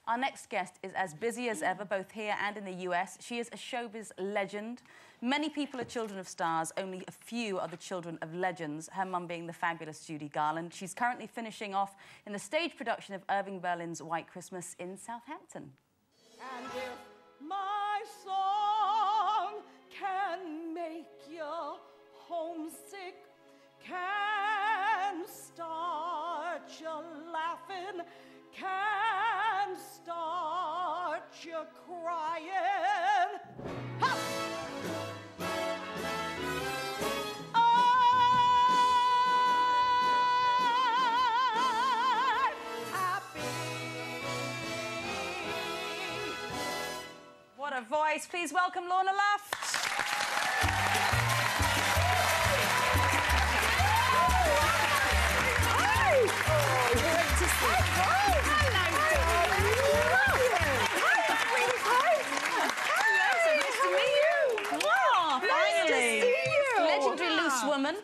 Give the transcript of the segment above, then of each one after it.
Our next guest is as busy as ever, both here and in the US. She is a showbiz legend. Many people are children of stars, only a few are the children of legends, her mum being the fabulous Judy Garland. She's currently finishing off in the stage production of Irving Berlin's White Christmas in Southampton. And if my song can make you homesick, can start you laughing, can start you crying. Ha! What a voice. Please welcome Lorna Luft. Hi! Oh, great to see you.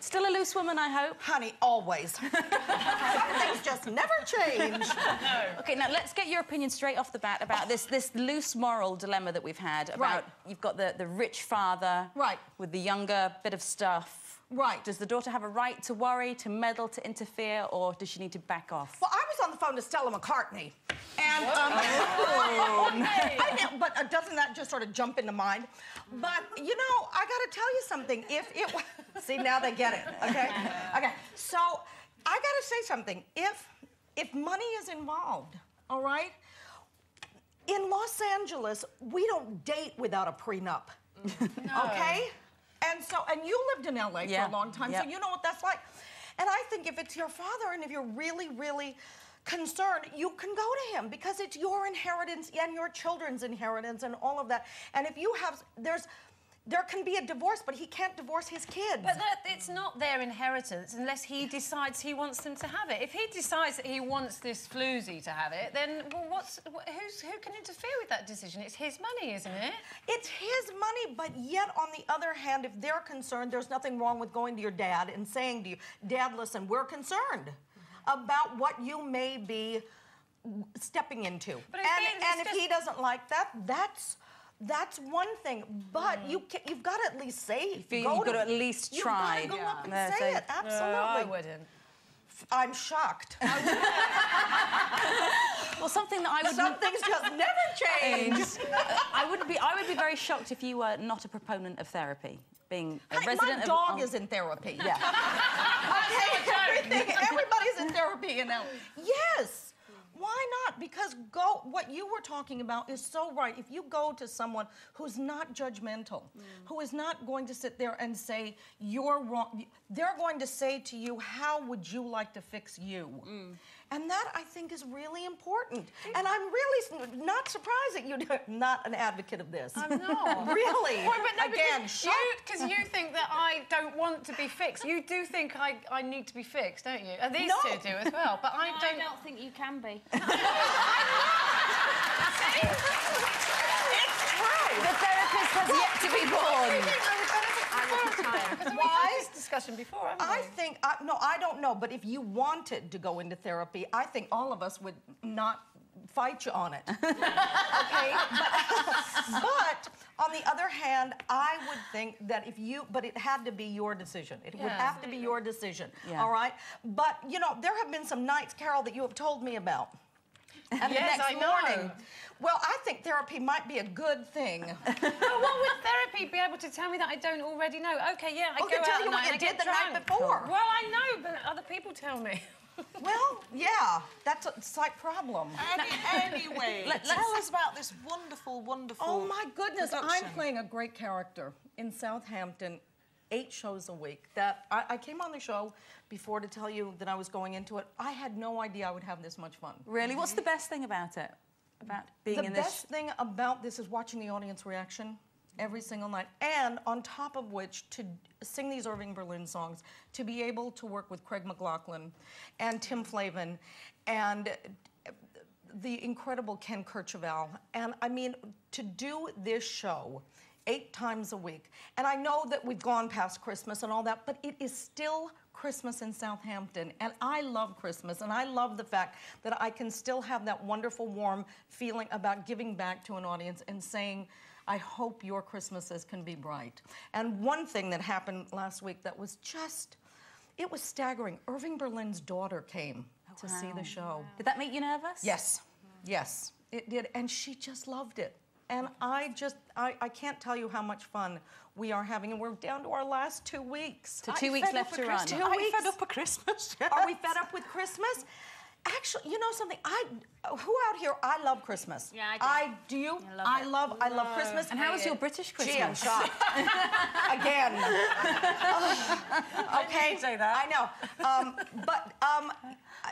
Still a loose woman, I hope. Honey, always. Some things just never change. No. Okay, now let's get your opinion straight off the bat about this loose moral dilemma that we've had about you've got the rich father with the younger bit of stuff. Right. Does the daughter have a right to worry, to meddle, to interfere, or does she need to back off? Well, I was on the phone to Stella McCartney, and but doesn't that just sort of jump into mind? But you know, I got to tell you something. If it see, now they get it. Okay. Okay. So I got to say something. If money is involved, all right. In Los Angeles, we don't date without a prenup. No. Okay. And you lived in LA for a long time, so you know what that's like. And I think if it's your father and if you're really, really concerned, you can go to him because it's your inheritance and your children's inheritance and all of that. And if you have, there can be a divorce, but he can't divorce his kids. But it's not their inheritance unless he decides he wants them to have it. If he decides that he wants this floozy to have it, then well, who can interfere with that decision? It's his money, isn't it? It's his money, but yet, on the other hand, if they're concerned, there's nothing wrong with going to your dad and saying to you, Dad, listen, we're concerned about what you may be stepping into. But and if he doesn't like that, that's one thing, but you've got to at least say it. You've got to at least try. You've got to go up and say it, absolutely. No, I wouldn't. I'm shocked. Well, something that I would... Some things just never change. I would be very shocked if you were not a proponent of therapy. Being a resident my dog is in therapy. Yeah. Okay, everybody's in therapy, you know. Yes. Why not? Because what you were talking about is so right. If you go to someone who's not judgmental, who is not going to sit there and say, you're wrong, they're going to say to you, how would you like to fix you? And that, I think, is really important. And I'm really not surprised that you're not an advocate of this. I'm not. Really? Well, but no, again, because you think that I don't want to be fixed. You do think I need to be fixed, don't you? And these two do as well. But I don't think you can be. It's true. The therapist has yet to be born. Because we've had this discussion before, haven't we? I think, no, I don't know, but if you wanted to go into therapy, I think all of us would not fight you on it. Okay? But on the other hand, I would think that but it had to be your decision. It would have to be your decision, all right? But, you know, there have been some nights, Carol, that you have told me about. And the next morning, well, I think therapy might be a good thing. Well, what would therapy be able to tell me that I don't already know? Okay, yeah, I go out tell you what you did the night before. Well, I know, but other people tell me. Well, yeah, that's a slight problem. Anyway, tell us about this wonderful, wonderful Oh, my goodness, production. I'm playing a great character in Southampton, 8 shows a week. That I came on the show before to tell you that I was going into it. I had no idea I would have this much fun. Really? What's the best thing about it? About being in this? The best thing about this is watching the audience reaction every single night. And on top of which, to sing these Irving Berlin songs, to be able to work with Craig McLachlan and Tim Flavin and the incredible Ken Kercheval. And I mean, to do this show 8 times a week. And I know that we've gone past Christmas and all that, but it is still Christmas in Southampton, and I love Christmas, and I love the fact that I can still have that wonderful, warm feeling about giving back to an audience and saying, I hope your Christmases can be bright. And one thing that happened last week that was just, it was staggering. Irving Berlin's daughter came to see the show. Did that make you nervous? Yes, yes, it did, and she just loved it. And I can't tell you how much fun we are having, and we're down to our last 2 weeks. So 2 weeks left to run. 2 weeks. Are you fed up with Christmas? Are we fed up with Christmas? Actually, you know something? Who out here? I love Christmas. Yeah, I do. Do you? I love Christmas. And how was your British Christmas? Gee, I'm shocked. Again. Okay. Say that. I know. But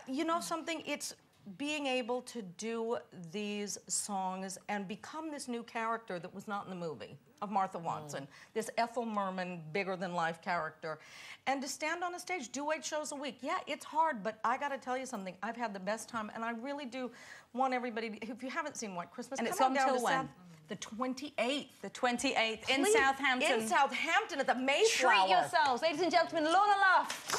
you know something? It's being able to do these songs and become this new character that was not in the movie of Martha Watson, this Ethel Merman, bigger-than-life character, and to stand on a stage, do 8 shows a week. Yeah, it's hard, but I got to tell you something. I've had the best time, and I really do want everybody, if you haven't seen White Christmas, and it's come on down till to when? The 28th. The 28th in Please, Southampton. In Southampton at the Mayflower. Treat yourselves, ladies and gentlemen, Lorna Luft.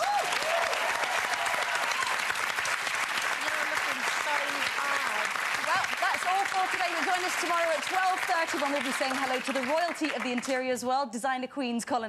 Well, that's all for today. You'll join us tomorrow at 12:30 when we'll be saying hello to the royalty of the interiors world, designer queens Colin